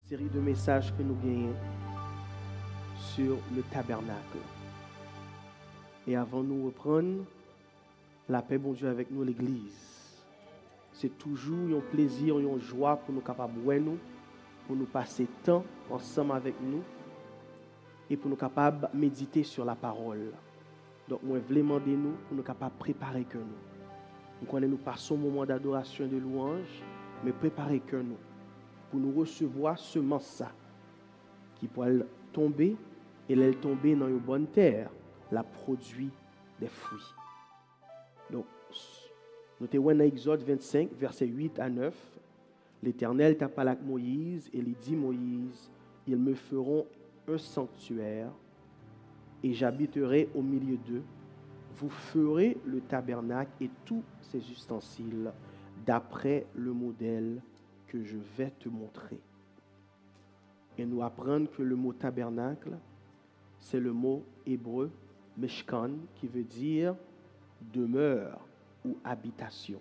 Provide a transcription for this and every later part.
Série de messages que nous gagnons sur le tabernacle. Et avant de nous reprendre, la paix, bon Dieu, avec nous, l'Église. C'est toujours un plaisir, une joie pour nous capables de nous, pour nous passer temps ensemble avec nous et pour nous capables de méditer sur la parole. Donc, moi, je voulais demander nous pour nous capables de préparer que nous. Nous connaissons, nous passons un moment d'adoration et de louange, mais préparer que nous pour nous recevoir semence ça qui pourrait tomber et elle tomber dans une bonne terre, la produit des fruits. Donc, nous sommes dans Exode 25, versets 8 à 9. L'Éternel t'a parlé avec Moïse et il dit Moïse, ils me feront un sanctuaire et j'habiterai au milieu d'eux. Vous ferez le tabernacle et tous ses ustensiles d'après le modèle que je vais te montrer. Et nous apprenons que le mot tabernacle, c'est le mot hébreu meshkan, qui veut dire demeure ou habitation.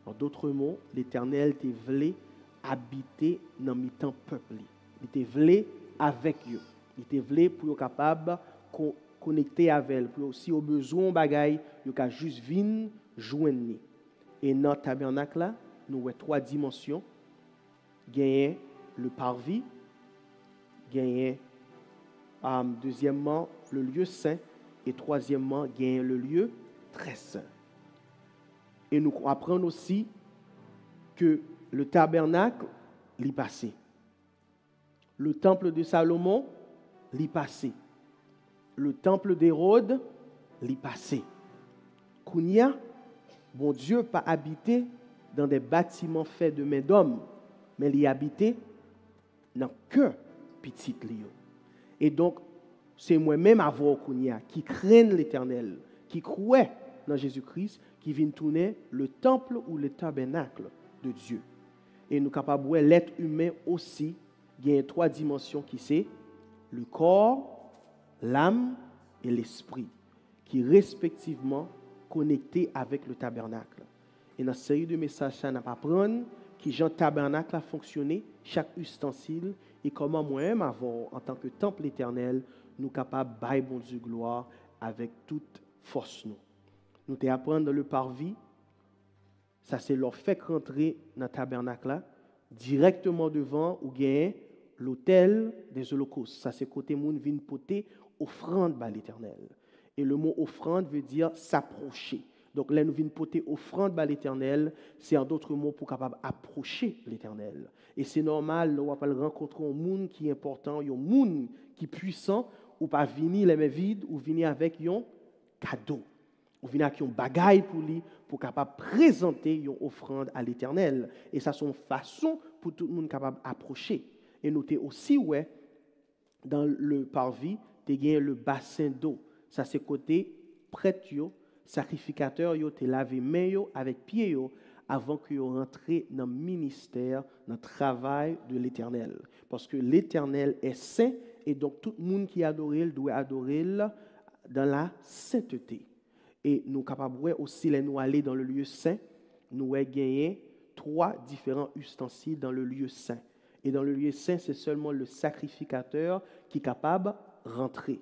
En d'autres mots, l'Éternel te voulait habiter dans le temps peuple. Il te voulait avec eux. Il te voulait pour être capable de connecter avec elle, pour aussi au besoin bagaille, il a juste venir joindre. Et dans le tabernacle là, nous avons trois dimensions. Gagner le parvis, gagner deuxièmement le lieu saint et troisièmement gagner le lieu très saint. Et nous apprenons aussi que le tabernacle l'y passé. Le temple de Salomon l'y passé. Le temple d'Hérode l'y passé. Kounia, bon Dieu pas habité dans des bâtiments faits de main d'homme, mais l'y habité dans que petit lieu. Et donc, c'est moi-même avant Kounia qui craignent l'Éternel, qui croit dans Jésus-Christ, qui vient tourner le temple ou le tabernacle de Dieu. Et nous sommes capables de l'être humain aussi, il y a trois dimensions qui c'est le corps, l'âme et l'esprit, qui respectivement connectés avec le tabernacle. Et dans cette série de messages, ça n'a pas prendre qui Jean tabernacle a fonctionné, chaque ustensile, et comment moi-même, avant, en tant que temple éternel, nous capables de bailler bon Dieu gloire avec toute force. Nous t'apprenons dans le parvis, ça c'est leur fait rentrer dans le tabernacle là, directement devant ou gain l'autel des holocaustes. Ça c'est côté moun vient porter offrande à l'Éternel. Et le mot offrande veut dire s'approcher. Donc là, nous venons porter offrande à l'Éternel, c'est en d'autres mots pour capable approcher l'Éternel. Et c'est normal, on va pas rencontrer un monde qui est important, un monde qui est puissant, ou pas venir les mains vides, ou venir avec un cadeau, ou venir avec un bagaille pour lui, pour capable présenter une offrande à l'Éternel. Et ça, c'est une façon pour tout le monde capable d'approcher. Et notez aussi, ouais, dans le parvis, tu as le bassin d'eau. Ça, c'est côté prêtre, sacrificateur, yo te lavé main yo avec pied yo avant que yo rentre dans le ministère, dans le travail de l'Éternel. Parce que l'Éternel est saint et donc tout le monde qui adore il doit adorer dans la sainteté. Et nous capables aussi de nous aller dans le lieu saint, nous avons gagné trois différents ustensiles dans le lieu saint. Et dans le lieu saint, c'est seulement le sacrificateur qui est capable de rentrer.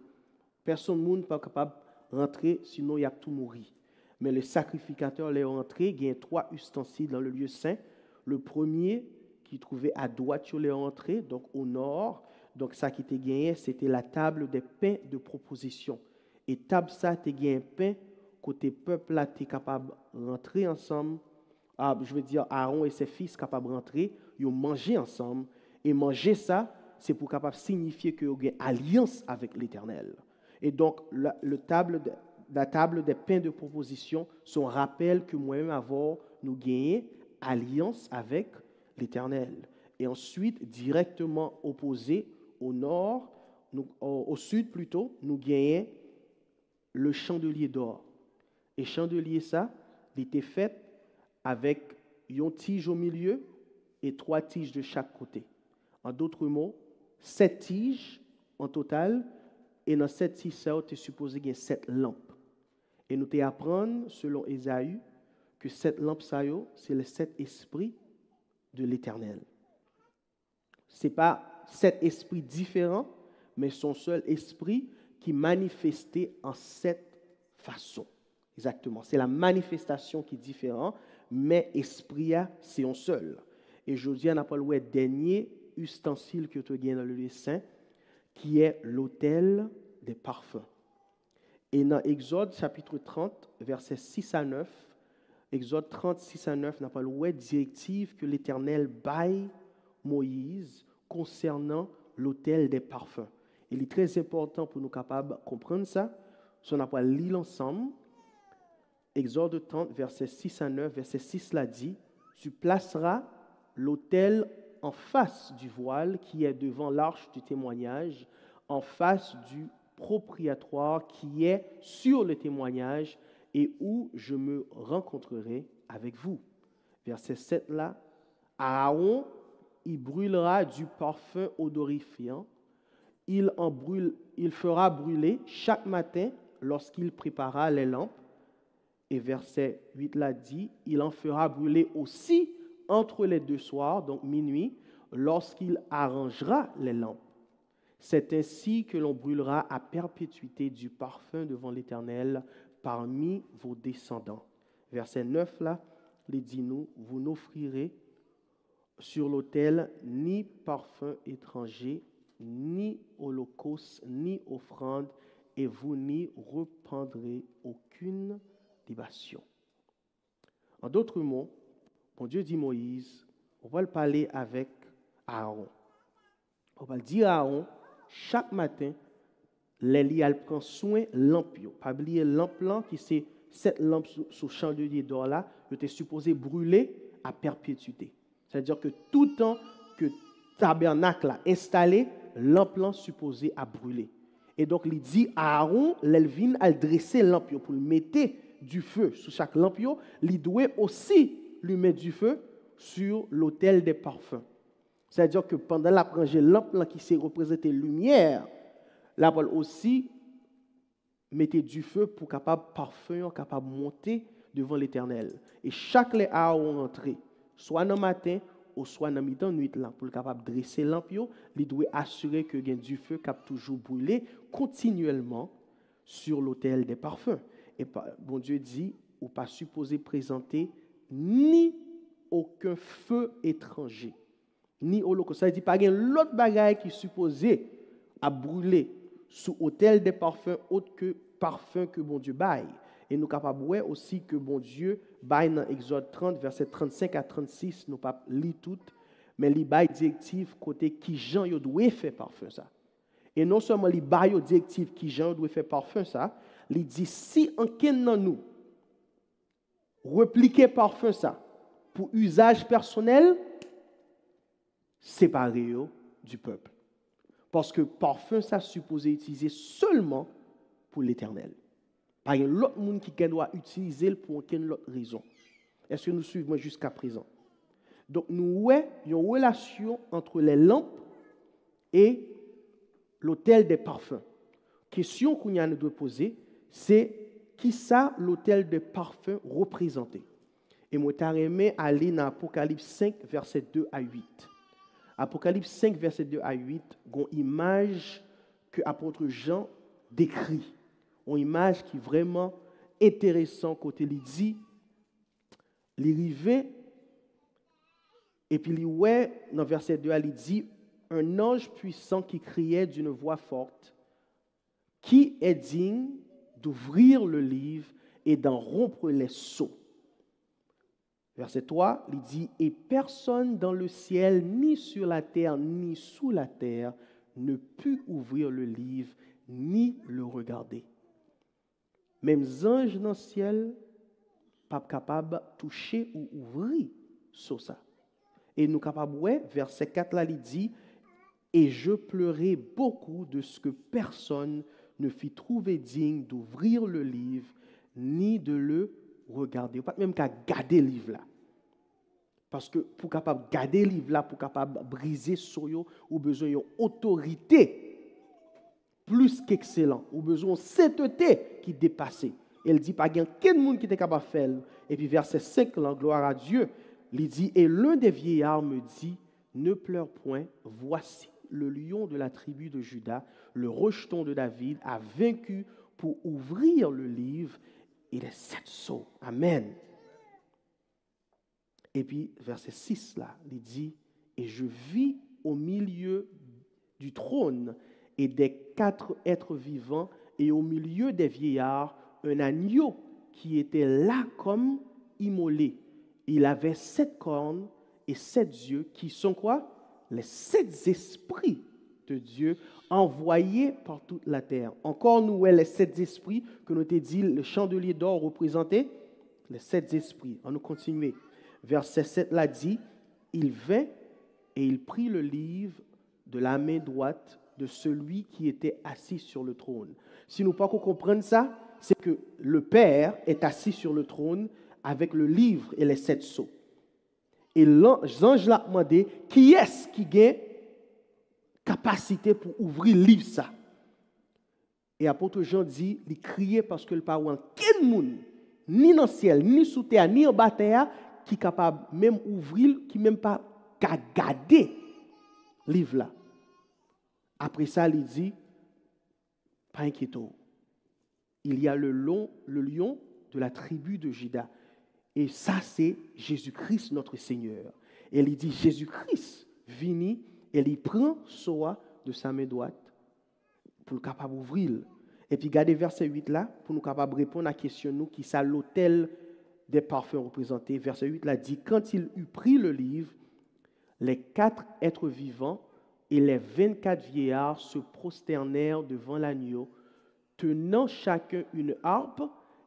Personne n'est pas capable rentrer, sinon il y a tout mourir. Mais le sacrificateur est rentré, il y a trois ustensiles dans le lieu saint. Le premier qui trouvait à droite sur les entrées, donc au nord, donc ça qui était gagné, c'était la table des pains de proposition. Et table ça, tu gagné un pain, côté peuple là, tu es capable de rentrer ensemble. Je veux dire, Aaron et ses fils capables de rentrer, ils ont mangé ensemble. Et manger ça, c'est pour capable signifier qu'ils ont une alliance avec l'Éternel. Et donc, la table des pains de proposition, son rappel que moi-même avant, nous gagnons alliance avec l'Éternel. Et ensuite, directement opposé au nord, au sud plutôt, nous gagnons le chandelier d'or. Et chandelier, ça, il était fait avec une tige au milieu et trois tiges de chaque côté. En d'autres mots, 7 tiges en total. Et dans cette tige, tu es supposé qu'il y ait 7 lampes. Et nous t'apprenons, selon Ésaü, que 7 lampes, c'est les 7 esprits de l'Éternel. Ce n'est pas sept esprits différents, mais son seul esprit qui manifestait en cette façon. Exactement. C'est la manifestation qui est différente, mais esprit, c'est un seul. Et je dis, on n'a pas le dernier ustensile que tu as dans le lieu saint, qui est l'autel des parfums. Et dans Exode chapitre 30, versets 6 à 9, Exode 30, 6 à 9, n'a pas le directive que l'Éternel baille Moïse concernant l'autel des parfums. Il est très important pour nous capables de comprendre ça. Si on n'a pas lu ensemble, Exode 30, versets 6 à 9, verset 6 l'a dit, tu placeras l'autel en face du voile qui est devant l'arche du témoignage, en face du propriatoire qui est sur le témoignage et où je me rencontrerai avec vous. Verset 7 là, Aaron, il brûlera du parfum odorifiant, il fera brûler chaque matin lorsqu'il préparera les lampes. Et verset 8 l'a dit, il en fera brûler aussi entre les deux soirs, donc minuit, lorsqu'il arrangera les lampes. C'est ainsi que l'on brûlera à perpétuité du parfum devant l'Éternel parmi vos descendants. Verset 9 là, il dit nous, vous n'offrirez sur l'autel ni parfum étranger, ni holocauste, ni offrande, et vous n'y reprendrez aucune libation. En d'autres mots, bon Dieu dit Moïse, on va le parler avec Aaron. On va le dire à Aaron, chaque matin, l'Élie prend soin lampe. Pas oublier lampe qui c'est cette lampe sous chandelier d'or là, qui était supposé brûler à perpétuité. C'est-à-dire que tout le temps que tabernacle a installé, lampe supposé à brûler. Et donc il dit à Aaron, l'Elvin a dressé lampe pour le mettre du feu sur chaque lampe, il doit aussi lui mettre du feu sur l'autel des parfums. C'est-à-dire que pendant la rangée lampe qui s'est représentée lumière, la Paul aussi mettait du feu pour capable parfum capable monter devant l'Éternel. Et chaque les Aaron rentré, soit dans le matin ou soit dans mi-temps nuit là, pour capable dresser lampe, il doit assurer que gain du feu cap toujours brûler continuellement sur l'autel des parfums. Et bon Dieu dit, ou pas supposé présenter ni aucun feu étranger, ni holocauste. Ça dit pas qu'il y a l'autre bagaille qui est supposé à brûler sous autel des parfums autre que parfum que bon Dieu baille. Et nous capables ouais aussi que bon Dieu baille dans Exode 30 verset 35 à 36, nous pas lire tout, mais il baille directive côté qui Jean yo doit faire parfum ça. Et non seulement il baille directive qui Jean doit faire parfum ça, il dit si aucun dans nous répliquer parfum ça pour usage personnel, séparé du peuple. Parce que parfum ça supposé utiliser seulement pour l'Éternel. Pas l'autre monde qui doit utiliser pour aucune autre raison. Est-ce que nous suivons jusqu'à présent? Donc nous avons une relation entre les lampes et l'autel des parfums. Question qu'on a doit poser, c'est qui ça l'autel des parfums représenté? Et moi t'ai aimé aller dans Apocalypse 5 verset 2 à 8. Apocalypse 5 verset 2 à 8, une image que l'apôtre Jean décrit. Une image qui est vraiment intéressante côté il dit il arrivé et puis il ouais dans verset 2 il dit un ange puissant qui criait d'une voix forte qui est digne d'ouvrir le livre et d'en rompre les sceaux. Verset 3, il dit et personne dans le ciel ni sur la terre ni sous la terre ne put ouvrir le livre ni le regarder. Même anges dans le ciel, pas capable de toucher ou ouvrir sur ça. Et nous capables, ouais, verset 4 là, il dit, et je pleurais beaucoup de ce que personne ne fit trouver digne d'ouvrir le livre, ni de le regarder. Pas même qu'à garder le livre là. Parce que pour capable garder le livre là, pour capable briser sur eux, ou besoin d'une autorité plus qu'excellent, ou besoin de sainteté qui dépasse. Elle dit pas qu'il y a quel monde qui était capable de faire. Et puis verset 5, la gloire à Dieu, il dit, et l'un des vieillards me dit, ne pleure point, voici le lion de la tribu de Juda, le rejeton de David, a vaincu pour ouvrir le livre et les 7 sceaux. Amen. Et puis, verset 6, là, il dit, « Et je vis au milieu du trône et des 4 êtres vivants et au milieu des vieillards un agneau qui était là comme immolé. Il avait 7 cornes et 7 yeux qui sont quoi? Les 7 esprits de Dieu envoyés par toute la terre. » Encore, nous, les 7 esprits que nous t'ai dit, le chandelier d'or représentait les 7 esprits. On nous continue. Verset 7 là dit, il vint et il prit le livre de la main droite de celui qui était assis sur le trône. Si nous ne pouvons pas comprendre ça, c'est que le Père est assis sur le trône avec le livre et les 7 sceaux. Et l'ange l'a demandé, qui est-ce qui a capacité pour ouvrir le livre ça? Et apôtre Jean dit, il criait parce que le parent, quel monde, ni dans le ciel, ni sous terre, ni en bas terre, qui est capable même ouvrir, qui même pas qu'à garder le livre là. Après ça, il dit, pas inquiétez-vous. Il y a le lion de la tribu de Juda. Et ça, c'est Jésus-Christ, notre Seigneur. Et il dit, Jésus-Christ vini, et il prend soi de sa main droite pour le capable d'ouvrir. Et puis, regardez verset 8 là, pour nous capable répondre à la question, nous, qui ça l'autel des parfums représentés. Verset 8 là dit, quand il eut pris le livre, les 4 êtres vivants et les 24 vieillards se prosternèrent devant l'agneau, tenant chacun une harpe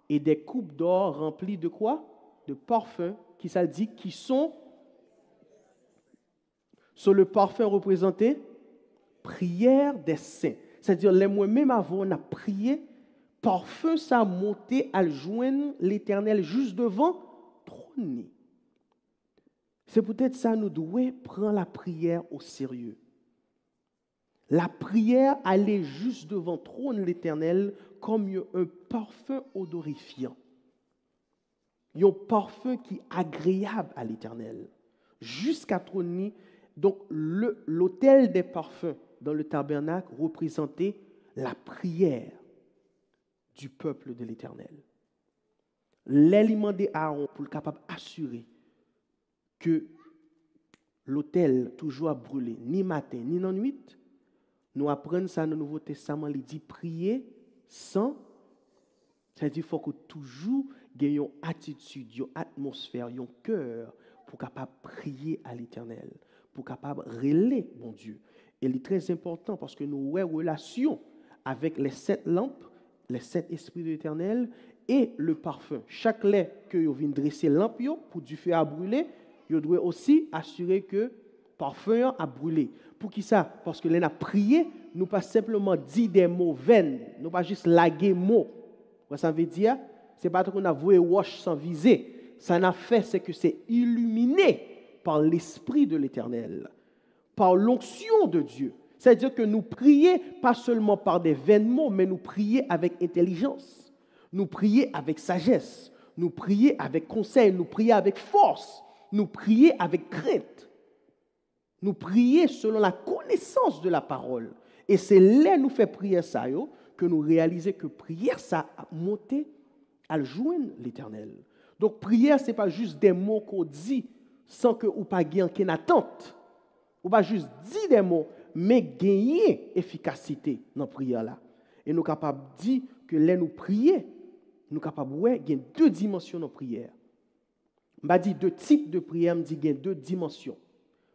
et des coupes d'or remplies de quoi? De parfums, qui ça dit, qui sont sur le parfum représenté, prière des saints. C'est-à-dire, les moi-même avant, on a prié, parfum ça a monté à joindre l'Éternel juste devant trône. C'est peut-être ça, nous devons prendre la prière au sérieux. La prière, aller juste devant trône l'Éternel comme un parfum odorifiant. Un parfum qui est agréable à l'Éternel. Jusqu'à trône. Donc, l'autel des parfums dans le tabernacle représentait la prière du peuple de l'Éternel. L'aliment des Aaron pour le capable d'assurer que l'autel toujours brûlé, ni matin, ni dans nuit. Nous apprenons ça dans le Nouveau Testament, il dit prier sans. C'est-à-dire qu'il faut que toujours ait une attitude, une atmosphère, un cœur pour capable prier à l'Éternel, pour capable relayer mon Dieu. Et il est très important parce que nous avons une relation avec les 7 lampes, les 7 esprits de l'Éternel et le parfum. Chaque lait que vous venez dresser lampe pour du feu à brûler, vous devez aussi assurer que parfum a brûlé. Pour qui ça? Parce que l'on a prié, nous pas simplement dit des mots vains, nous pas juste laguer mots. Ça veut dire, c'est pas qu'on a voué wash sans viser. Ça n'a fait, c'est que c'est illuminé par l'Esprit de l'Éternel, par l'onction de Dieu. C'est-à-dire que nous prions pas seulement par des vains mots, mais nous prions avec intelligence, nous prions avec sagesse, nous prions avec conseil, nous prions avec force, nous prions avec crainte. Nous prions selon la connaissance de la parole. Et c'est là nous fait prier ça, que nous réalisons que prière, ça a monté à joindre l'Éternel. Donc, prière, ce n'est pas juste des mots qu'on dit sans que ou pas gagner qu'une attente. Ou pas juste dire des mots, mais gagner efficacité dans la prière là. Et nous sommes capables de dire que là nous prier, nous sommes capables de gagner 2 dimensions dans la prière. Je ne dis 2 types de prière, je dis qu'il y a 2 dimensions.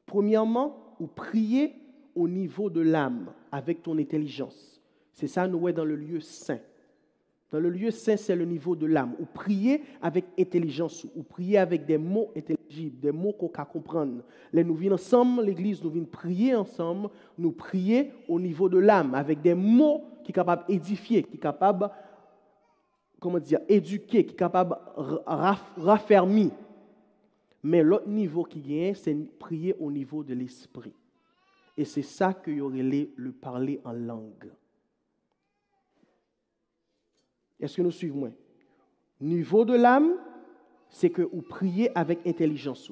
Premièrement, ou prier au niveau de l'âme, avec ton intelligence. C'est ça, nous sommes dans le lieu saint. Dans le lieu saint, c'est le niveau de l'âme. Ou prier avec intelligence, ou prier avec des mots intelligibles, des mots qu'on peut comprendre. Là, nous venons ensemble, l'église, nous venons prier ensemble, nous prier au niveau de l'âme, avec des mots qui sont capables d'édifier, qui sont capables, éduquer, qui sont capables raffermir. Mais l'autre niveau qui vient, c'est prier au niveau de l'esprit. Et c'est ça qu'il y aurait le parler en langue. Est-ce que nous suivons? Niveau de l'âme, c'est que vous priez avec intelligence.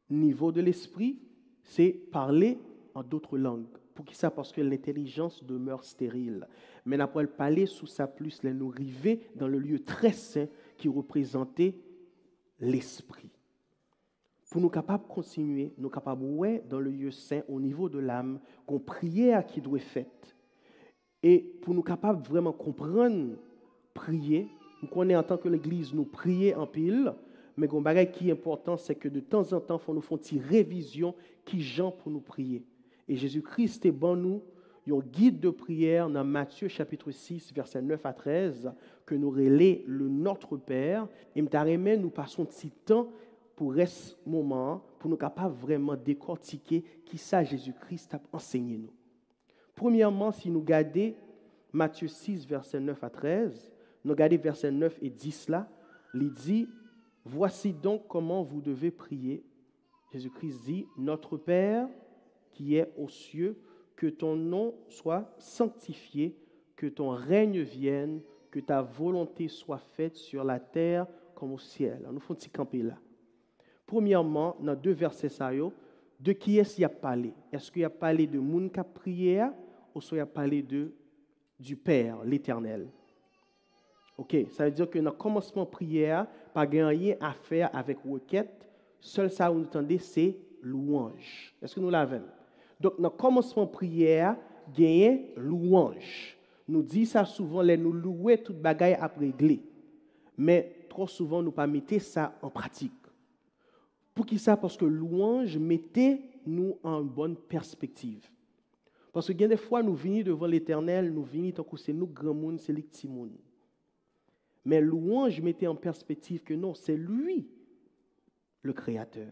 Niveau de l'esprit, c'est parler en d'autres langues. Pour qui ça? Parce que l'intelligence demeure stérile. Mais n'après parler sous ça plus, les nous river dans le lieu très saint qui représentait l'esprit. Pour nous capables de continuer, nous capables ouais dans le lieu saint au niveau de l'âme, qu'on prière qui doit être faite. Et pour nous capables vraiment comprendre, prier, nous connaissons en tant que l'Église, nous prier en pile, mais un bagage qui est important, c'est que de temps en temps, il faut nous faire une révision qui genre pour nous prier. Et Jésus-Christ est bon nous, un guide de prière dans Matthieu chapitre 6, versets 9 à 13, que nous relais le Notre Père. Et nous passons un petit temps pour ce moment, pour nous capables vraiment décortiquer qui ça Jésus-Christ a enseigné nous. Premièrement, si nous regardons Matthieu 6, versets 9 à 13, nous regardons versets 9 et 10 là, il dit, « Voici donc comment vous devez prier. » Jésus-Christ dit, « Notre Père qui est aux cieux, que ton nom soit sanctifié, que ton règne vienne, que ta volonté soit faite sur la terre comme au ciel. » Nous faisons un petit camper là. Premièrement, dans 2 versets, de qui est-ce qu'il a parlé? Est-ce qu'il a parlé de moun qui a prié ou soit il a parlé du Père, l'Éternel? OK, ça veut dire que dans le commencement de prière, pas rien à faire avec requête, seul ça vous entendez, c'est louange. Est-ce que nous l'avons? Donc, dans le commencement de prière, gagner louange. Nous disons ça souvent, nous louer toute bagaille à régler. Mais trop souvent, nous ne mettons pas ça en pratique. Pour qui ça? Parce que louange mettait nous en bonne perspective. Parce que des fois, nous venons devant l'Éternel, nous venons tant que c'est nous grand monde, c'est les petits monde. Mais louange mettait en perspective que non, c'est lui le Créateur.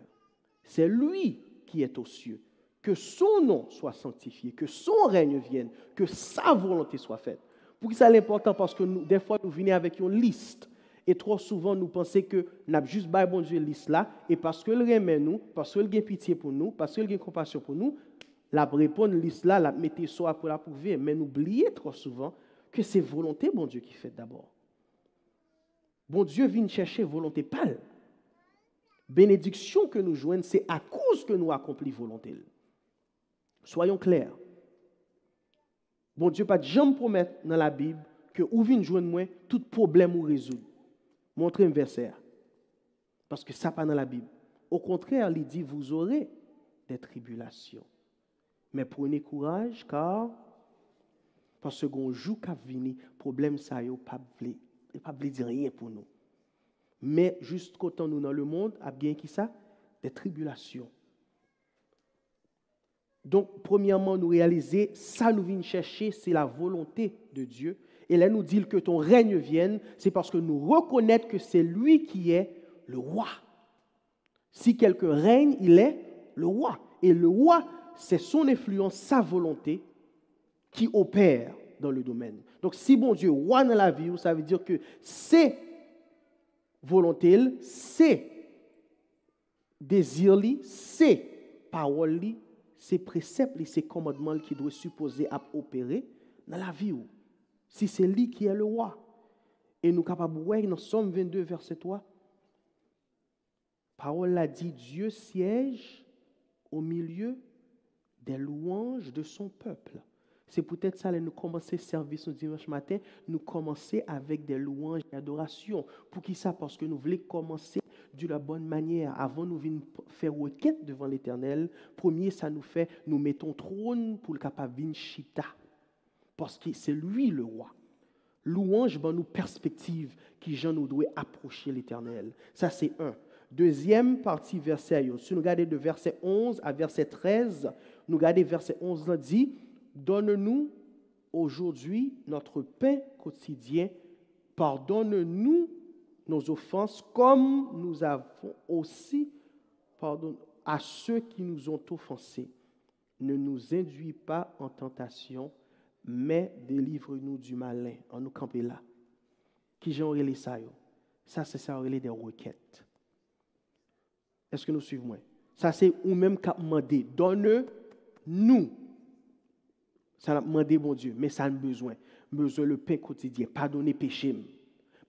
C'est lui qui est aux cieux. Que son nom soit sanctifié, que son règne vienne, que sa volonté soit faite. Pour qui ça c'est important? Parce que des fois, nous venons avec une liste. Et trop souvent, nous pensons que nous avons juste bail bon Dieu liste là, et parce que il aime nous, parce qu'il a pitié pour nous, parce qu'il a compassion pour nous, la répondre liste là, la mettre soit pour la prouver. Mais n'oubliez trop souvent que c'est volonté bon Dieu qui fait d'abord. Bon Dieu vient chercher volonté pâle. Bénédiction que nous joignons, c'est à cause que nous accomplissons volonté. Soyons clairs. Bon Dieu pas de jamais promettre dans la Bible que ou vient joindre moi tout problème ou résoudre. Montrez un verset. Parce que ça pas dans la Bible. Au contraire, il dit vous aurez des tribulations. Mais prenez courage car parce qu'on joue qu'à venir, problème ça yo pas dire rien pour nous. Mais juste quand nous dans le monde, a bien qui ça? Des tribulations. Donc, premièrement, nous réaliser, ça nous vient chercher, c'est la volonté de Dieu. Et là, nous dit que ton règne vienne, c'est parce que nous reconnaissons que c'est lui qui est le roi. Si quelqu'un règne, il est le roi. Et le roi, c'est son influence, sa volonté qui opère dans le domaine. Donc, si bon Dieu roi dans la vie, ça veut dire que c'est volonté, c'est désir, c'est parole, c'est préceptes, c'est commandements qui doivent supposer à opérer dans la vie. Si c'est lui qui est le roi. Et nous sommes capables de voir dans Somme 22, verset 3, parole l'a dit, Dieu siège au milieu des louanges de son peuple. C'est peut-être ça, nous commencer le service le dimanche matin, nous commencer avec des louanges et adorations. Pour qui ça? Parce que nous voulons commencer de la bonne manière. Avant nous venir faire requête devant l'Éternel, premier, ça nous fait, nous mettons trône pour le capable venir chita. Parce que c'est lui le roi. Louange, ben, nous perspective qui Jean nous doit approcher l'Éternel. Ça, c'est un. Deuxième partie, verset. Si nous regardons de verset 11 à verset 13, nous regardons verset 11, là dit, donne-nous aujourd'hui notre pain quotidien, pardonne-nous nos offenses comme nous avons aussi pardonné à ceux qui nous ont offensés. Ne nous induis pas en tentation, mais délivre-nous du malin. On nous camper là. Qui j'ai enrélé ça? Ça, c'est ça, enrélé des requêtes. Est-ce que nous suivons? Ça, c'est ou même qu'à demander. Donne-nous. Ça n'a demandé, bon Dieu, mais ça a besoin. Besoin le pain quotidien. Pardonner péché.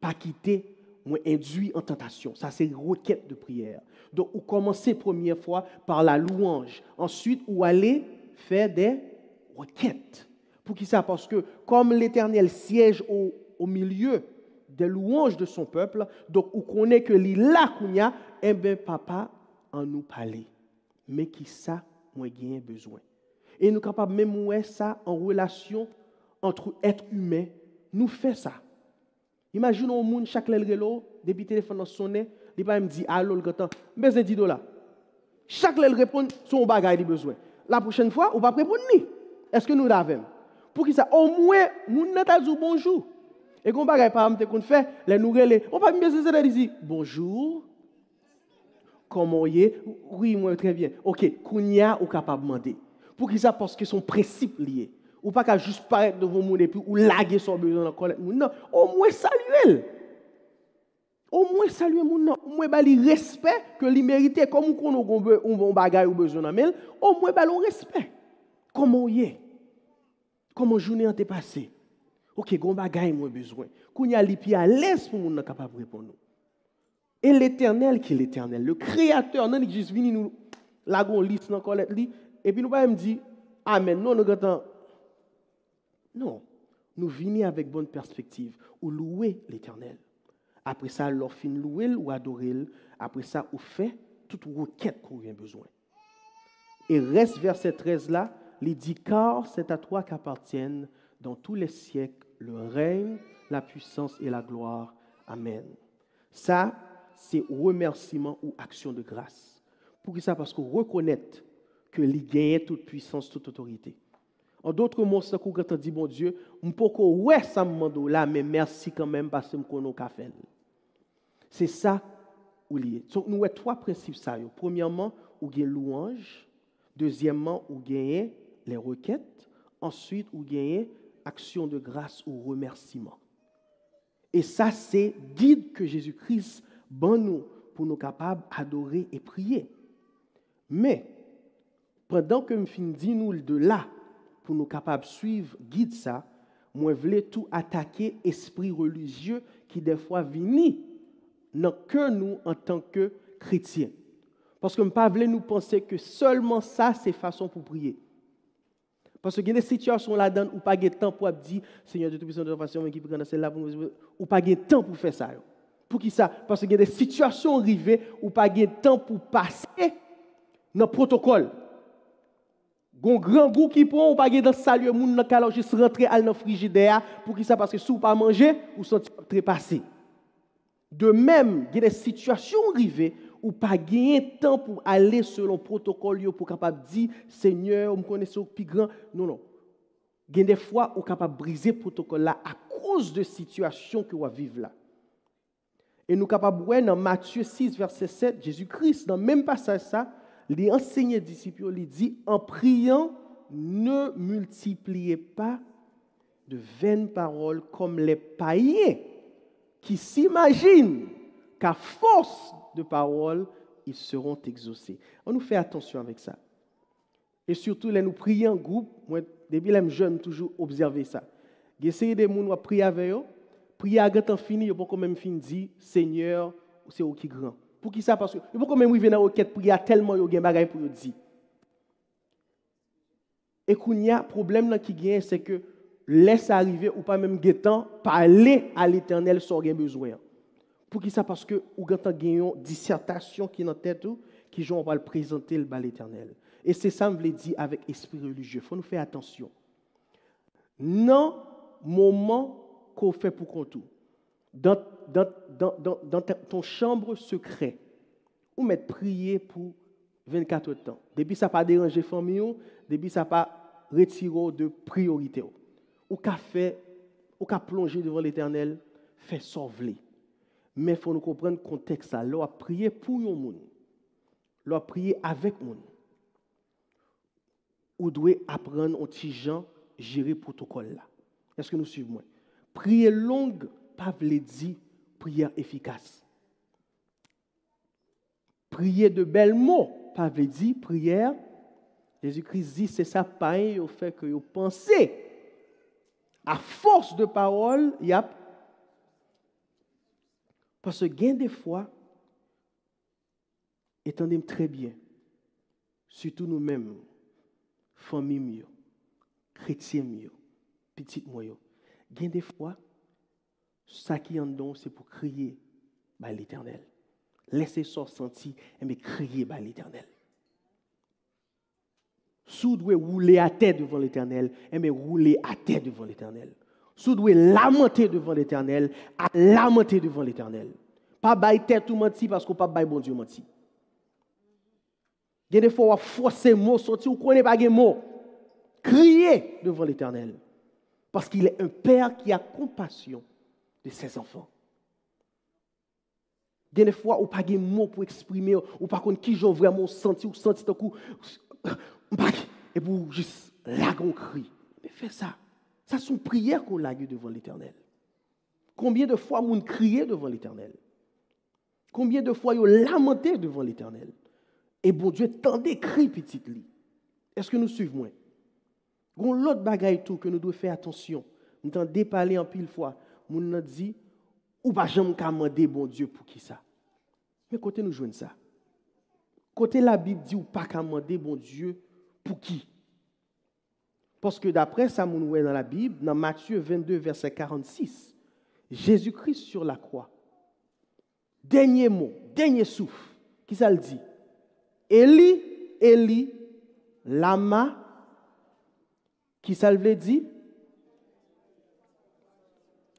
Pas quitter, moi, induit en tentation. Ça, c'est une requête de prière. Donc, vous commencez première fois par la louange. Ensuite, vous allez faire des requêtes. Pour qui ça? Parce que comme l'Éternel siège au milieu des louanges de son peuple, donc on connaît que là qu'on y a, eh bien papa en nous parler. Mais qui ça, moi j'ai besoin. Et nous sommes capables même de voir ça en relation entre êtres humains. Nous faisons ça. Imaginons un monde, chaque lèvre, depuis le téléphone sonné, il va me dire, allô, le gâteau, besoin de $10. Chaque lèvre répond, son bagage a besoin. La prochaine fois, on va pas répondre ni. Est-ce que nous l'avons? Pour qui ça? Au moins, nous n'avons dit bonjour. Et quand on bagage par exemple qu'on fait, les nous relais, on va bien se dire bonjour. Comment y est? Oui, moi très bien. OK, Kounia ou capable demander. Pour qui ça? Parce que son principe lié. Ou pas qu'à juste paraître devant mon et puis ou laguer son besoin dans colère. Non, au moins saluer. Au moins saluer mon nom, au moins bali respect que li mérite comme on bon bagay ou besoin d'amel, au moins bali respect. Comment y est? Comment journée a été passée? OK, gon bagay moi besoin. Kounya li pi à l'aise pour moun capable répondre. Et l'Éternel qui est l'Éternel, le créateur, non il juste vini nous la gon liste dans colette li et puis nous pas me dire amen. Non, nous attend. Non, nous vini avec bonne perspective ou louer l'Éternel. Après ça, l'on fin louer ou adorer. Après ça, on fait toute requête qu'on a besoin. Et reste verset 13 là, il dit car c'est à toi qu'appartiennent dans tous les siècles le règne, la puissance et la gloire. Amen. Ça, c'est remerciement ou action de grâce. Pour ça, parce qu'on reconnaît que il gagne toute puissance, toute autorité. En d'autres mots, c'est qu'on dit bon Dieu, on peut ouais ça me demande là, mais merci quand même parce que je connais qu'à faire. C'est ça où lié. Donc nous avons trois principes ça. Premièrement, où gagne louange. Deuxièmement, où gagne les requêtes. Ensuite, où gagne action de grâce ou remerciement. Et ça, c'est guide que Jésus-Christ ban nous pour nous capables d'adorer et prier. Mais pendant que me dit nous de là pour nous capables de suivre guide ça, moi voulais tout attaquer esprit religieux qui des fois vient dans que nous en tant que chrétiens. Parce que je ne pas nous penser que seulement ça, c'est façon pour prier. Parce qu'il y a des situations là-dedans où pas de temps pour dire Seigneur Dieu Tout-Puissant de la façon qui prend celle-là ou pas de temps pour faire ça. Pour qui ça? Parce qu'il y a des situations arrivées où pas de temps pour passer dans le protocole. Un grand goût qui prend ou pas de saluer moun dans calor juste rentrer dans le frigidaire pour qui ça? Parce que si vous pas manger ou sentir trépasser. De même, il y a des situations arrivées où pas gagner temps pour aller selon le protocole pour capable dire Seigneur, on me connaît au plus grand. Non, non. Il y a des fois où capable briser le protocole là à cause de situations que vous vivez là. Et nous capable voir dans Matthieu 6 verset 7, Jésus-Christ dans le même passage ça, il enseigne aux disciples, il dit en priant, ne multipliez pas de vaines paroles comme les païens qui s'imaginent qu'à force de paroles, ils seront exaucés. On nous fait attention avec ça. Et surtout, là, nous prions en groupe. Moi, depuis que je suis jeune, toujours observer ça. J'essaie de gens prier avec eux. Prier à temps fini, il faut quand même dire Seigneur, c'est vous qui grand. Pour qui ça? Parce que il faut quand même arriver dans la requête prier tellement il y a des bagages pour dire. Et qu'il y a un problème qui gagne, c'est que laisse arriver ou pas même temps parler à l'Éternel sans rien besoin. Pour qui ça? Parce que ou quand une dissertation qui est dans tête qui on va le présenter le bal l'Éternel. Et c'est ça me veut dire avec esprit religieux. Faut nous faire attention. Non moment qu'on fait pour qu'on tout. Dans ton chambre secret, ou mettre prier pour 24 temps. Depuis ça pas déranger famille, depuis ça pas retirer de priorité. Ou qu'a fait, ou qu'a plongé devant l'Éternel, fait sauver. Mais il faut nous comprendre le contexte. Là, prier pour un monde. Là, prier avec un monde. Ou doit apprendre un petit gens gérer le protocole là. Est-ce que nous suivons moi? Prier longue, pas veut dire prière efficace. Prier de belles mots, pas veut dire prière. Jésus-Christ dit c'est ça pareil au fait que vous pensez. À force de parole, il y a parce que gain des fois, étendez très bien, surtout nous-mêmes, famille mieux, chrétien mieux, petit moyen. Gain des fois, ça qui en don, c'est pour crier par l'Éternel. Laissez ça sentir, mais crier par l'Éternel. Si vous devez rouler à terre devant l'Éternel, mais rouler à terre devant l'Éternel. Si vous devez lamenter devant l'Éternel, à lamenter devant l'Éternel. Pas bailler tête tout menti parce qu'on pas bailler bon Dieu menti. Il y a des fois, on force mots sortir, on ne connaît pas les mots. Criez devant l'Éternel. Parce qu'il est un père qui a compassion de ses enfants. Il y a des fois, on n'a pas de mots pour exprimer, ou par contre, qui j'en vraiment senti, ou senti tout coup, et pour juste laguer un cri. Mais fais ça. Ça, c'est une prière qu'on lague devant l'Éternel. Combien de fois on criait devant l'Éternel? Combien de fois on lamentait devant l'Éternel? Et bon Dieu, tant d'écrits, petite lit. Est-ce que nous suivons? Il y a l'autre bagaille tout que nous devons faire attention. Nous avons déparlé en pile fois. Nous avons dit, ou pas jamais demander bon Dieu pour qui ça? Mais côté nous jouons ça. Côté la Bible dit, ou pas demander bon Dieu pour qui? Parce que d'après ça, nous voyons dans la Bible, dans Matthieu 22, verset 46, Jésus-Christ sur la croix. Dernier mot, dernier souffle. Qui ça le dit? Eli, Eli, lama. Qui ça le dit?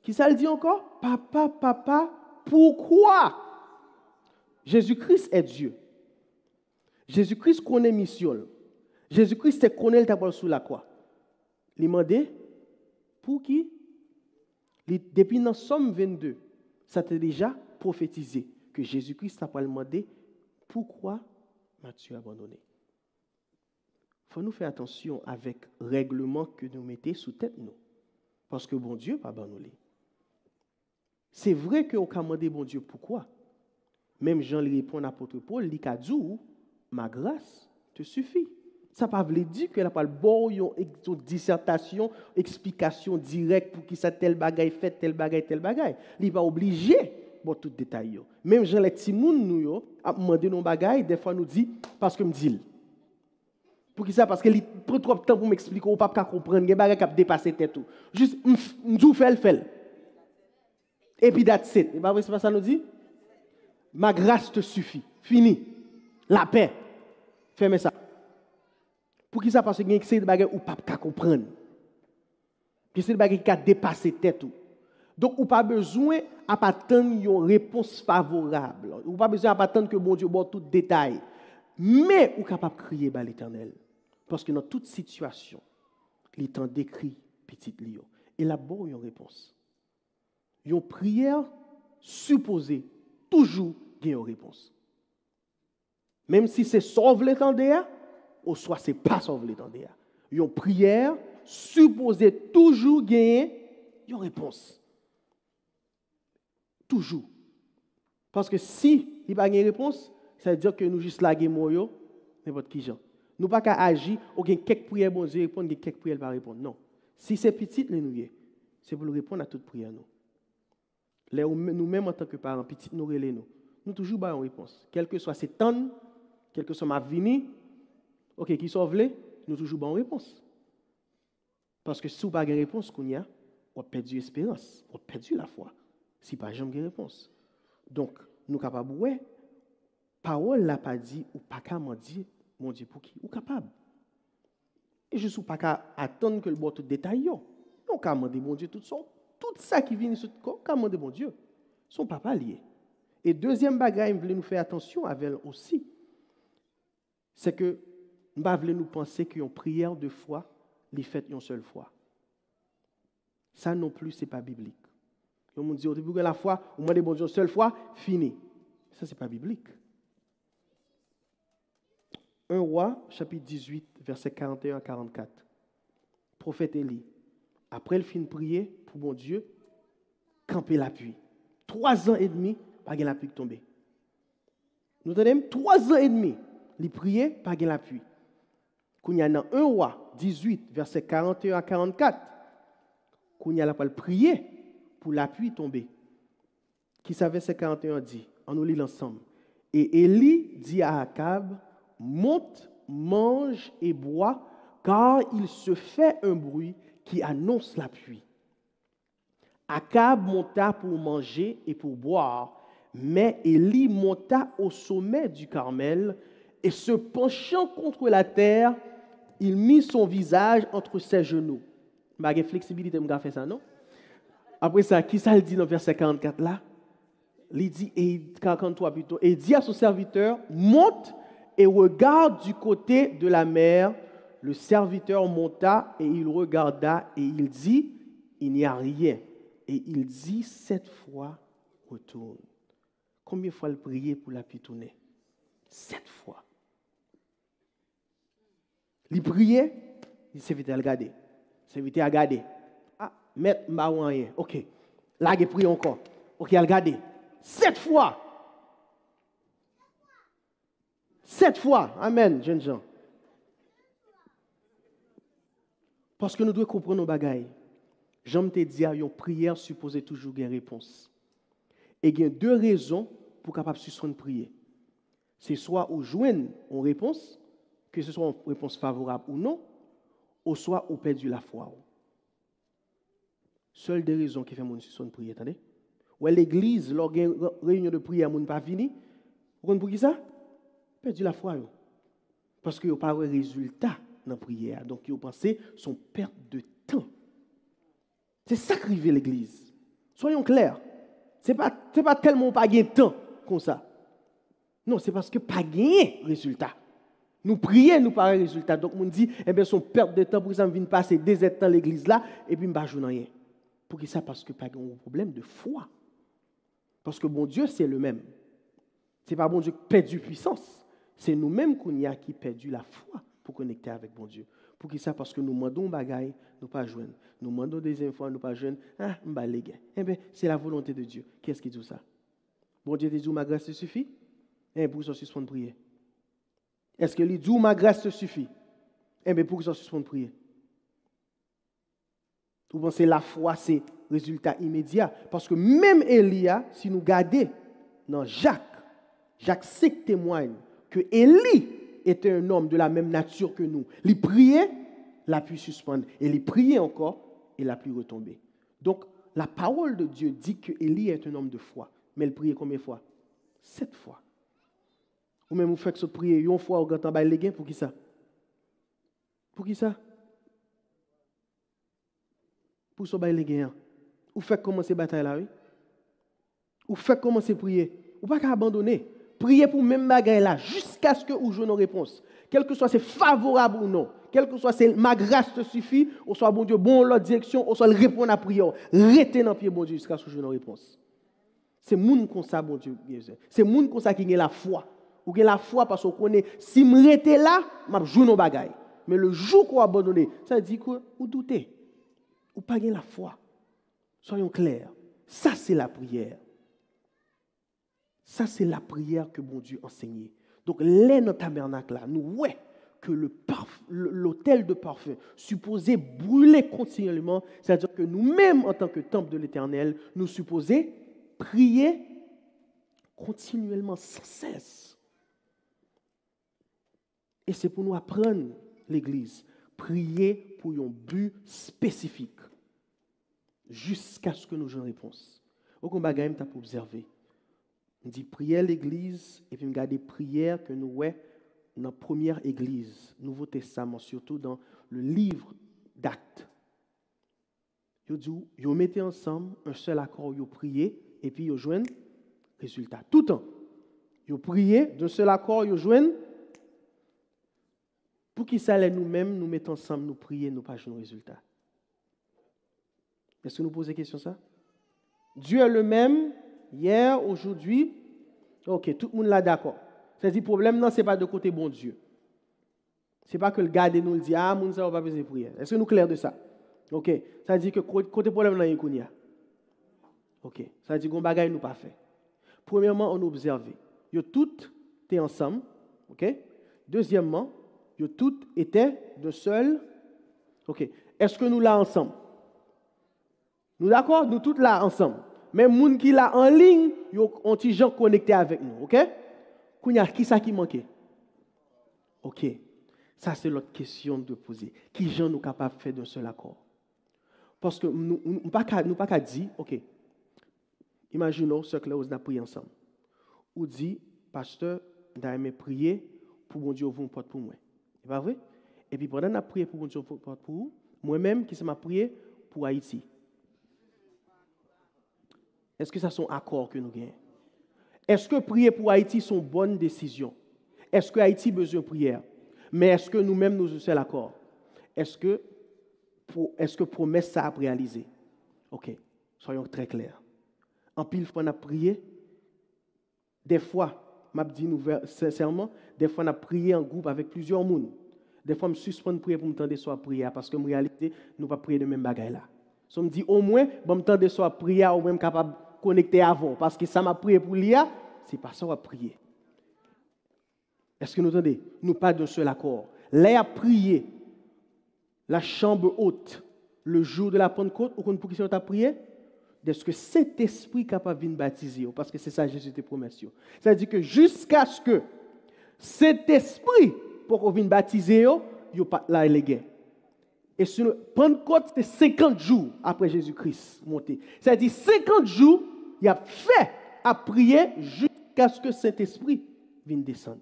Qui ça le dit encore? Papa, papa, pourquoi? Jésus-Christ est Dieu. Jésus-Christ connaît mission. Jésus-Christ connaît le tableau sous la croix. Il m'a dit, pour qui? Depuis dans Somme 22, ça t'a déjà prophétisé que Jésus-Christ a pas demandé pourquoi m'as-tu abandonné? Il faut nous faire attention avec le règlement que nous mettons sous tête nous. Parce que bon Dieu pas abandonné. C'est vrai qu'on a demandé bon Dieu pourquoi. Même Jean lui répond à l'apôtre Paul, il dit ma grâce te suffit. Ça ne veut pas dire qu'elle n'a pas le bon une dissertation, explication directe pour qui ça tel bagaille fait, tel bagaille. Il n'est pas obligé de tout détail. Même Jean les Timoun nous a demandé nos bagailles, des fois nous dit parce que me dit. Pour qui ça? Parce qu'il prend trop de temps pour m'expliquer, ou pas comprendre, il y a des bagailles qui ont dépassé tout. Juste m'dou fait. Et puis that's it. Et c'est pas ça nous dit? Ma grâce te suffit. Fini. La paix. Fermez ça. Pour qui ça? Parce qu'il y a des bagages ou pas comprendre. Puis c'est des bagages qui ont dépassé tête. Donc, ou pas besoin d'attendre une réponse favorable. Ou pas besoin d'attendre que bon Dieu donne tout détail. Mais ou capable de crier à l'Éternel. Parce que dans toute situation, il est en décrit petit lion. Et là-bas, il y a une réponse. Une prière supposée toujours une réponse. Même si c'est sauve l'étendard, ou soit c'est pas sauve l'étendard. Une prière supposée toujours gagner une réponse. Toujours. Parce que si il n'y a pas de réponse, ça veut dire que nous juste laguer moyo, n'importe qui gens. Nous pas qu'à agir, ou gain quelques prières bon Dieu répondre, quelques prières pas répondre. Non. Si c'est petit nous c'est pour répondre à toute prière nous. Nous-mêmes en tant que parents, petit nous relais nous toujours ba une réponse. Quel que soit ces temps, quel que soit ma vie, OK, qui sauve les, nous toujours ba une réponse. Parce que si vous pas de réponse qu'on y a, on a perdu l'espérance, on a perdu la foi. Si pas jamais de réponse. Donc, nous capables ouais, parole l'a pas dit ou pas qu'à m'en dire mon Dieu pour qui ou capable. Et je suis pas qu'à attendre que le bon tout détail yo. On qu'à demander mon Dieu tout ça qui vient sur corps, qu'à demander mon Dieu. Son papa lié. Et deuxième bagaille, je voulais nous faire attention avec aussi, c'est que nous voulons nous penser qu'une prière de foi, les fait une seule fois. Ça non plus, ce n'est pas biblique. On me dit, au début de la foi, on demande bon Dieu une seule fois, fini. Ça, ce n'est pas biblique. 1 Roi, chapitre 18, versets 41 à 44. Prophète Élie, après le fin de prier pour mon Dieu, camper l'appui. 3 ans et demi, pas de l'appui tomber. Nous entendons 3 ans et demi, il priait, pas de l'appui. Quand il y a dans 1 Roi 18, versets 41 à 44, quand il y a la prier pour l'appui tomber. Qui savait verset 41 dit, on nous lit l'ensemble. Et Élie dit à Akab, monte, mange et bois, car il se fait un bruit qui annonce la pluie. Akab monta pour manger et pour boire, mais Élie monta au sommet du Carmel et se penchant contre la terre, il mit son visage entre ses genoux. Je n'ai pas flexibilité pour faire ça, non? Après ça, qui ça le dit dans le verset 44 là? Il dit, 43 plutôt, et il dit à son serviteur, monte et regarde du côté de la mer. Le serviteur monta et il regarda et il dit, il n'y a rien. Et il dit 7 fois, retourne. Combien de fois il priait pour la pitouner? 7 fois. Il priait, il s'invitait à regarder. Il s'invitait à regarder. Ah, mettre ma rien. OK. Là, il prie encore. OK, à regarder. 7 fois. 7 fois. Amen, jeunes gens. Parce que nous devons comprendre nos bagailles. J'aime te dire, une prière supposée toujours une réponse. Et il y a 2 raisons pour capable suspendre prier. C'est soit au joindre une réponse, que ce soit une réponse favorable ou non, ou soit au perdu la foi. Seules 2 raisons qui font mon suspendre prier, attendez. Ou l'église, lors d'une réunion de prière, mon pas fini. Vous comprenez pour qui ça? Perdu la foi. Parce qu'il n'y a pas de résultat dans la prière. Donc, ils pensent son perte de temps. C'est ça qui arrive l'église. Soyons clairs. Ce n'est pas tellement pas gagner de temps comme ça. Non, c'est parce que pas gagner résultat. Nous prions, nous pas résultat. Donc, on dit, eh bien, son perte de temps, pour ça, on vient passer des ans dans l'église là, et puis on ne va pas jouer rien. Pour ça? Parce que pas un problème de foi. Parce que bon Dieu, c'est le même. Ce n'est pas bon Dieu qui perdu puissance. C'est nous-mêmes qui perdu la foi pour connecter avec bon Dieu. Pour ça? Parce que nous demandons des bagailles, nous pas joindre. Nous demandons des infos, nous pas joindre. Ah, on va les gars. Eh bien, c'est la volonté de Dieu. Qu'est-ce qui dit ça? Bon Dieu te dit, ma grâce te suffit? Eh bien, pour ça, suspendre prier. Est-ce que il dit, ma grâce te suffit? Eh bien, pour ça, suspendre prier. Vous pensez la foi, c'est résultat immédiat. Parce que même Élia, si nous regardons dans Jacques 5 témoigne que Élie était un homme de la même nature que nous. Il priait, la pluie suspendre. Et il priait encore, et la pluie retombait. Donc, la parole de Dieu dit que Élie est un homme de foi. Mais il priait combien de fois? 7 fois. Ou même vous faites que ce prier une fois au grand temps, les gains, pour qui ça? Pour qui ça? Pour ce bail les gains. Ou faites commencer bataille là, oui? Ou faites commencer prier. Ou pas qu'à abandonner. Priez pour même bagaille là, jusqu'à ce que vous jouez nos réponses. Quel que soit c'est favorable ou non, quel que soit c'est ma grâce te suffit, ou soit bon Dieu, bon l'autre direction, ou soit répondre à la prière. Restez dans le pied bon Dieu jusqu'à ce que je joue nos réponses. C'est moun comme ça, bon Dieu. C'est moun comme ça qui a la foi. Ou qui a la foi parce qu'on connaît, si je reste là, je joue nos bagailles. Mais le jour qu'on abandonne, ça dit que vous doutez. Ou pas la foi. Soyons clairs. Ça, c'est la prière. Ça, c'est la prière que bon Dieu enseignait. Donc, les notre tabernacle là, nous voyons que l'autel de parfum supposé brûler continuellement, c'est-à-dire que nous-mêmes, en tant que temple de l'Éternel, nous supposons prier continuellement, sans cesse. Et c'est pour nous apprendre, l'Église, prier pour un but spécifique, jusqu'à ce que nous ayons une réponse. Au combat, tu as pour observer. On dit prière l'Église, et puis on regarde les prières que nous avons dans la première Église, Nouveau Testament, surtout dans le livre d'Actes. Ils mettaient ensemble un seul accord, ils priaient, et puis ils joignent résultat. Tout le temps. Ils priaient d'un seul accord, ils joignent. Pour qui ça allait nous-mêmes, nous mettons ensemble, nous prier, nous pas joindre résultat. Est-ce que nous posons la question ça? Dieu est le même, hier, aujourd'hui. Ok, tout le monde là d'accord. C'est-à-dire, le problème, non, ce n'est pas de côté bon Dieu. Ce n'est pas que le gars nous le dit, ah, moun ça, on va pas faire prière. Est-ce que nous clair de ça? Ok, ça veut dire que côté problème, là, il y a. Ok, ça veut dire qu'on bagaille nous pas fait. Premièrement, on observe. Ils toutes étaient ensemble. Ok. Deuxièmement, ils toutes étaient de seul. Ok. Est-ce que nous là ensemble? Nous d'accord? Nous toutes là ensemble. Même les gens qui là en ligne, ils ont des gens connectés avec nous. Ok? Qui ça qui manquait? Ok. Ça, c'est l'autre question de poser. Qui gens nous capables de faire d'un seul accord? Parce que nous ne pas qu'à dire, OK, imaginons ce que là, on a prié ensemble. Ou dit, pasteur, d'aller prier pour mon Dieu ouvre une porte pour moi. C'est pas vrai? Et puis pendant qu'on a prié pour mon Dieu ouvre une porte pour vous, moi-même qui m'a prié pour Haïti. Est-ce que ça sont accords que nous gagnons? Est-ce que prier pour Haïti sont bonne décision? Est-ce que Haïti a besoin de prière? Mais est-ce que nous-mêmes nous sommes d'accord? Est-ce que promesse ça a réalisé? OK, soyons très clairs. En pile fois on a prié. Des fois, m'a dit nous sincèrement, des fois on a prié en groupe avec plusieurs monde. Des fois, je me suspends de prier pour me tendre soit prière parce que en réalité, nous ne pas prier de même bagaille là. So me dit au moins, bon me tendre soit prière ou même capable de connecter avant parce que ça m'a prié pour l'IA, c'est pas ça on va prier. Est-ce que nous entendez? Nous pas d'un seul accord. Là, a prié la chambre haute le jour de la Pentecôte, ou qu'on pour qui on a prié? Est-ce que cet esprit est capable de venir baptiser? Parce que c'est ça Jésus te promet. C'est-à-dire que jusqu'à ce que cet esprit, pour qu'on vienne baptiser, il n'y a pas là les gars. Et sur le Pentecôte, c'est 50 jours après Jésus-Christ monté. C'est-à-dire 50 jours, il a fait à prier jusqu'à ce que cet esprit vienne descendre.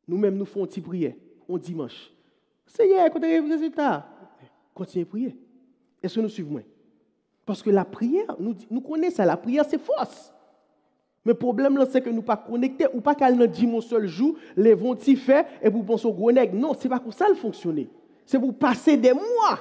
Nous-mêmes, nous faisons une petite prière, on dimanche. Seigneur, quand tu as le résultat, continuez à prier. Est-ce que nous suivons moi? Parce que la prière, nous connaissons ça, la prière c'est force. Mais le problème, c'est que nous ne sommes pas connectés, ou pas qu'elle nous dit mon seul jour, les vont t'y faire, et vous pensez au gros nègre. Non, ce n'est pas comme ça le fonctionner. C'est pour passer des mois.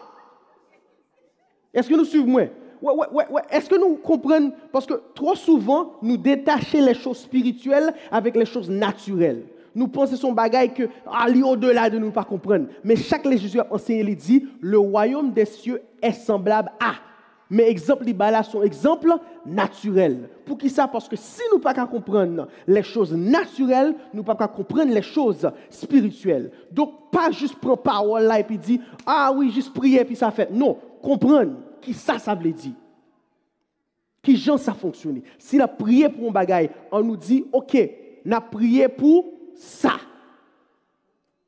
Est-ce que nous suivons moi? Ouais. Est-ce que nous comprenons? Parce que trop souvent, nous détachons les choses spirituelles avec les choses naturelles. Nous pensons son bagaille que aller au-delà de nous pas comprendre. Mais chaque Jésus a enseigné, il dit, le royaume des cieux est semblable à. Mais exemple, les là sont exemples naturels. Pour qui ça? Parce que si nous ne pouvons pas comprendre les choses naturelles, nous ne pouvons pas comprendre les choses spirituelles. Donc, pas juste prendre parole là et puis dire, ah oui, juste prier et puis ça fait. Non, comprendre qui ça veut dire. Qui genre ça fonctionne. Si la prière pour un bagaille, on nous dit, ok, on a prié pour ça.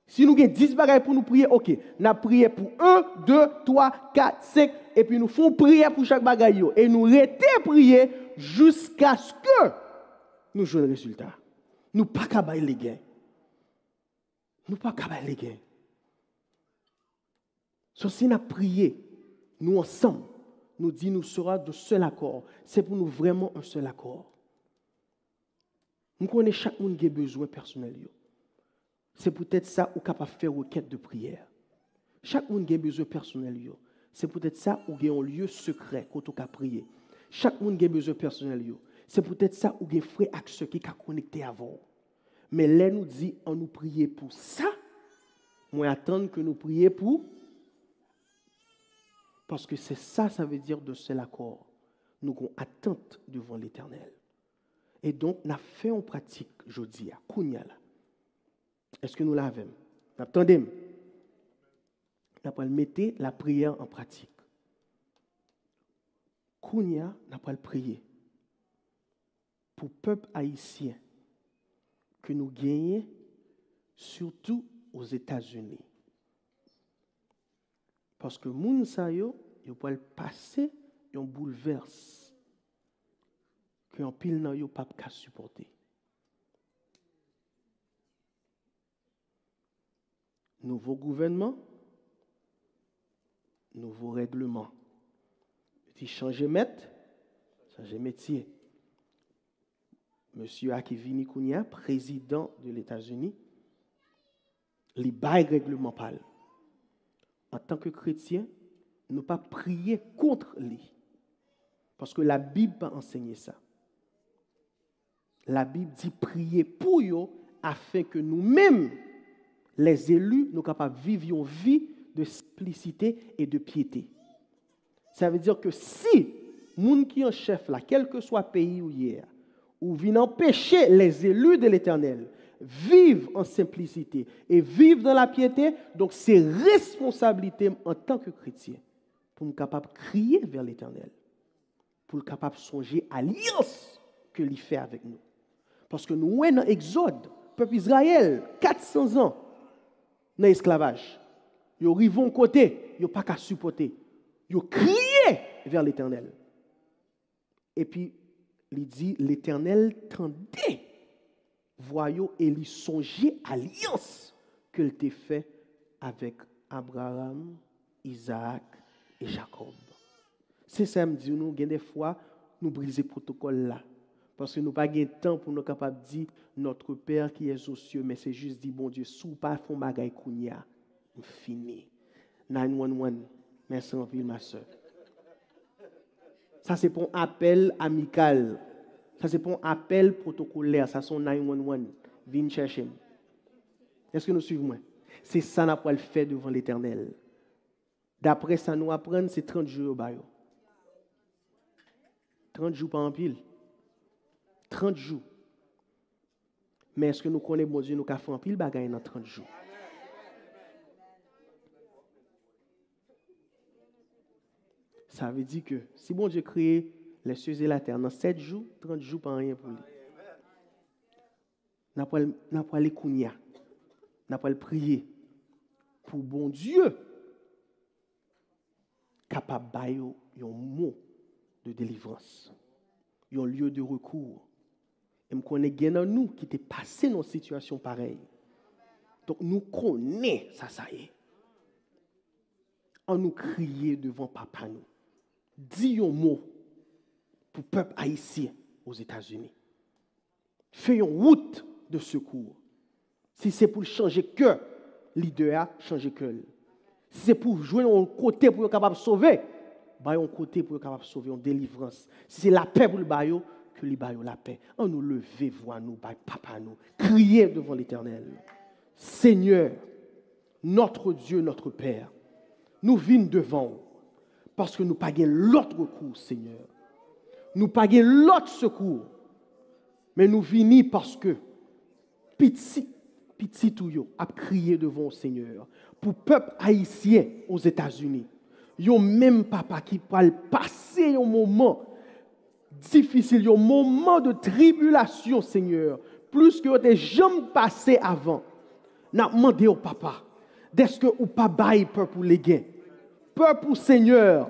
Si nous avons 10 bagailles pour nous prier, ok. Nous avons prié pour 1, 2, 3, 4, 5, et puis nous faisons prier pour chaque bagaille. Et nous arrêtons prier jusqu'à ce que nous jouons le résultat. Nous ne pouvons pas bailler les gains. Nous ne pouvons pas bailler les gains. Si nous avons prié, nous ensemble, nous disons nous serons de seul accord. C'est pour nous vraiment un seul accord. Nous connaissons chaque monde qui a besoin personnel. C'est peut-être ça ou capable de faire requête de prière. Chaque monde qui a besoin personnel. C'est peut-être ça ou il y a un lieu secret quand on a prié. Chaque monde qui a besoin personnel. C'est peut-être ça ou il y a un frère avec ceux qui sont connectés avant. Mais là, nous dit, on nous prier pour ça. Moi, attendre que nous prions pour. Parce que c'est ça, ça veut dire de seul accord. Nous avons attente devant l'Éternel. Et donc, nous avons fait en pratique, je dis, à Kounia. Est-ce que nous l'avons? Attendez. Nous allons mettre la prière en pratique. Kounia, nous allons prier pour le peuple haïtien que nous gagnons, surtout aux États-Unis. Parce que moun sa yo, yo peut passer, yon bouleverse que en pile nan yo pas ka supporter. Nouveau gouvernement, nouveau règlement. Petit changer maître, changer métier. Monsieur Akivini Kounia, président de l'États-Unis, li bail règlement parle. En tant que chrétien, ne pas prier contre lui. Parce que la Bible pas enseigné ça. La Bible dit prier pour eux afin que nous-mêmes, les élus, nous capables de vivre une vie de simplicité et de piété. Ça veut dire que si moun qui en chef là, quel que soit pays ou hier, ou vient empêcher les élus de l'Éternel vivre en simplicité et vivre dans la piété, donc c'est responsabilité en tant que chrétien pour nous capable de crier vers l'Éternel, pour nous capable de songer à l'alliance que lui fait avec nous. Parce que nous, dans Exode, peuple Israël, 400 ans, dans l'esclavage. Ils arrivent à côté, ils n'ont pas qu'à supporter. Ils crient vers l'Éternel. Et puis, il dit, l'Éternel tendait, voyons, et il songeait à l'alliance qu'il t'a fait avec Abraham, Isaac et Jacob. C'est ça, me dit, nous, des fois, nous brisons le protocole là. Parce que nous n'avons pas de temps pour nous capables de dire, notre Père qui est aux cieux, mais c'est juste dire, bon Dieu, sous pas fond bagay kounya, fini. 911, merci en ville, ma soeur. Ça, c'est pour un appel amical. Ça, c'est pour un appel protocolaire. Ça, c'est 911. Viens chercher. Est-ce que nous suivons moi? C'est ça qu'on va le faire devant l'Éternel. D'après ça, nous apprendre, c'est 30 jours au bail. 30 jours par en pile. 30 jours. Mais est-ce que nous connaissons, bon Dieu, nous avons fait en pile bagaille dans 30 jours? Ça veut dire que si bon Dieu crée les cieux et la terre dans 7 jours, 30 jours, pas rien pour lui. N'a pas aller kounya. N'a pas prier pour bon Dieu capable de bailler un mot de délivrance, un lieu de recours. Et me connaît bien dans nous qui t'est passé dans une situation pareille. Donc nous connaissons ça y est. On nous crier devant papa nous. Dis un mot pour le peuple haïtien aux États-Unis. Fais une route de secours. Si c'est pour changer cœur, leader a changé cœur. Si c'est pour jouer un côté pour être capable de sauver, un côté pour être capable de sauver, une délivrance. Si c'est la paix pour le baillot, que le baillot la paix. On nous lever, voir nous, papa nous, crier devant l'Éternel. Seigneur, notre Dieu, notre Père, nous venons devant vous. Parce que nous ne pas l'autre recours, Seigneur. Nous ne pas l'autre secours. Mais nous venons parce que petit touyo a crié devant le Seigneur. Pour le peuple haïtien aux États-Unis. Yon même papa qui peut passer un moment difficile, un moment de tribulation, Seigneur. Plus que des jamais passé avant. N'a demandé au papa. Est-ce que ou pas bail peur pour les gains? Peur pour Seigneur,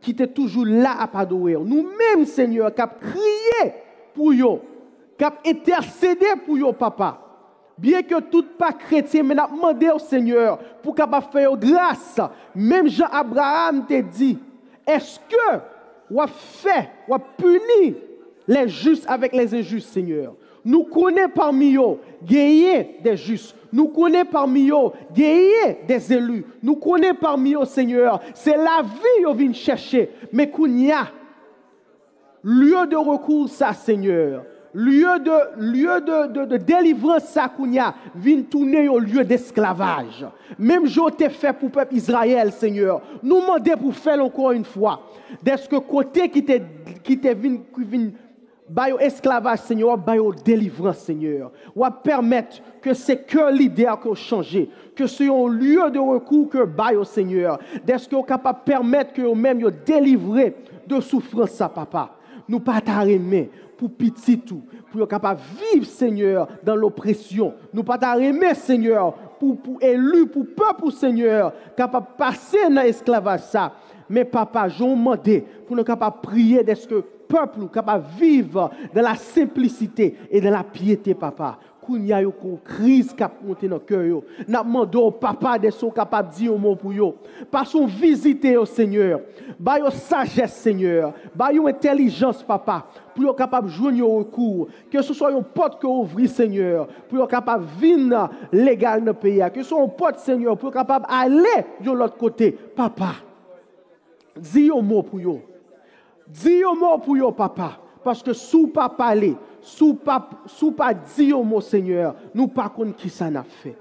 qui était toujours là à adorer. Nous-mêmes, Seigneur, qui avons crié pour eux, qui avons intercédé pour eux, papa. Bien que tout pas chrétien, mais nous avons demandé au Seigneur pour qu'il faire grâce. Même Jean-Abraham t'a dit, est-ce que vous avez fait, vous avez puni les justes avec les injustes, Seigneur? Nous connaissons parmi eux, gagner des justes. Nous connaissons parmi eux, gagner des élus. Nous connaissons parmi eux, Seigneur. C'est la vie qu'on vient chercher. Mais qu'il y a lieu de recours, ça, Seigneur. Lieu de délivrance, ça, qu'il y a, vient tourner au lieu d'esclavage. Même je t'ai fait pour le peuple Israël, Seigneur. Nous demandons pour faire encore une fois. Est-ce que côté qui t'est venu bayo esclavage, Seigneur, bayo délivrance, Seigneur. Ou à permettre que c'est que l'idée qui a changé, que c'est un lieu de recours que bayo, Seigneur. Est-ce que vous êtes capable de permettre que vous-même vous délivrez de souffrance, ça, papa. Nous pas t'arrêter pour petit tout, pour être capable de vivre, Seigneur, dans l'oppression. Nous pas t'arrêter, Seigneur, pour élu, pour peuple, Seigneur, capable de passer dans l'esclavage, ça. Mais papa, je vous demande pour nous capable de prier d'est-ce que peuple capable de vivre dans la simplicité et dans la piété, papa. Quand il y a une crise qui a monté dans le cœur, nous demandons au papa d'être capable de dire un mot pour eux. Passons visiter au Seigneur. Baillons sagesse, Seigneur. Baillons intelligence, papa. Pour être capable de jouer au recours. Que ce soit une porte que ouvre, Seigneur. Pour être capable de venir légal dans le pays. Que ce soit une porte, Seigneur. Pour être capable d'aller de l'autre côté. Papa, dis un mot pour eux. Dis un mot pour eux, papa. Parce que sous pas parler, sous pas dire un mot, Seigneur, nous pas connaissons qui ça n'a fait.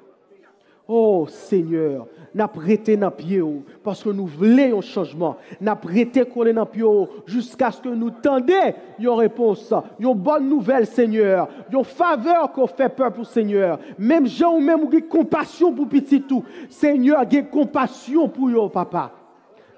Oh Seigneur, n'a prêté dans pied parce que nous voulons un changement. N'a prêté coller dans pied jusqu'à ce que nous tendions une réponse, une bonne nouvelle, Seigneur, une faveur qu'on fait peur pour Seigneur. Même gens ou même qui compassion pour petit tout, Seigneur, j'ai compassion pour eux, papa.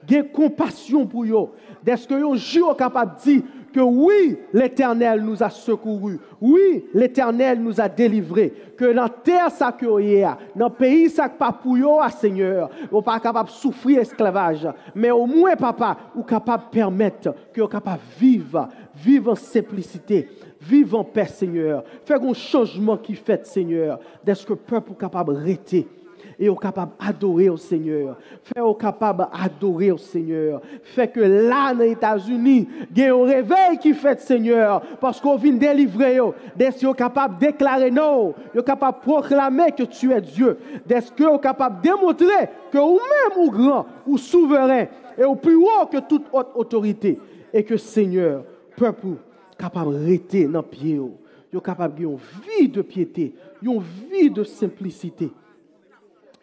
J'ai compassion pour eux. Est-ce que un jour capable de dire que oui, l'Éternel nous a secourus. Oui, l'Éternel nous a délivrés. Que dans la terre, ça que hier, dans le pays, ça que pas pour yo, Seigneur, on pas capable de souffrir esclavage. Mais au moins, papa, ou capable de permettre que vous capable de vivre en simplicité, vivre en paix, Seigneur. Faire un changement qui fait, Seigneur, d'être que le peuple est capable de rester. Et au capable d'adorer au Seigneur. Faire au capable d'adorer au Seigneur. Fait que là, dans les États-Unis, il y a un réveil qui fait, Seigneur. Parce qu'on vient délivrer. D'être capable de déclarer non. Vous êtes capable de proclamer que tu es Dieu. D'être que vous êtes capable de démontrer que vous-même, ou grand, ou souverain, et au plus haut que toute autre autorité. Et que, Seigneur, peuple, capable de rester dans le pied. Vous êtes capable de une vie de piété. Une vie de simplicité.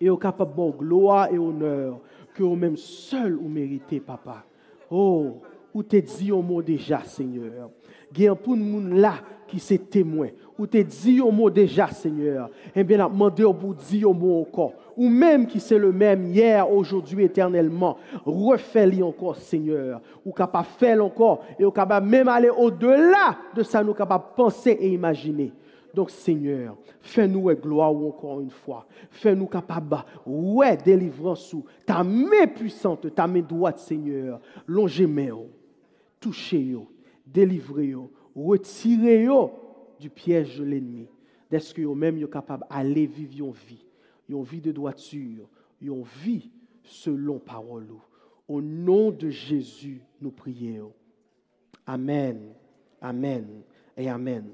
Et au capable de gloire et honneur que vous-même seul vous méritez, papa. Oh, ou t'es dit au mot déjà, Seigneur. Il y a pour monde là qui s'est témoin. Ou t'es dit au mot déjà, Seigneur. Eh bien, demandez au bout dire au mot encore. Ou même qui c'est le même hier, aujourd'hui, éternellement. Refais-le encore, Seigneur. Ou capable de faire encore. Et ou capable même aller au-delà de ça, nous capable de penser et imaginer. Donc, Seigneur, fais-nous gloire encore une fois. Fais-nous capables, ouais, délivrance ou ta main puissante, ta main droite, Seigneur. Longez-moi, touchez-yo, délivrez-yo, retirez-yo du piège de l'ennemi. Est-ce que vous-même êtes capable d'aller vivre une vie de droiture, une vie selon parole. Au nom de Jésus, nous prions. Amen, amen et amen.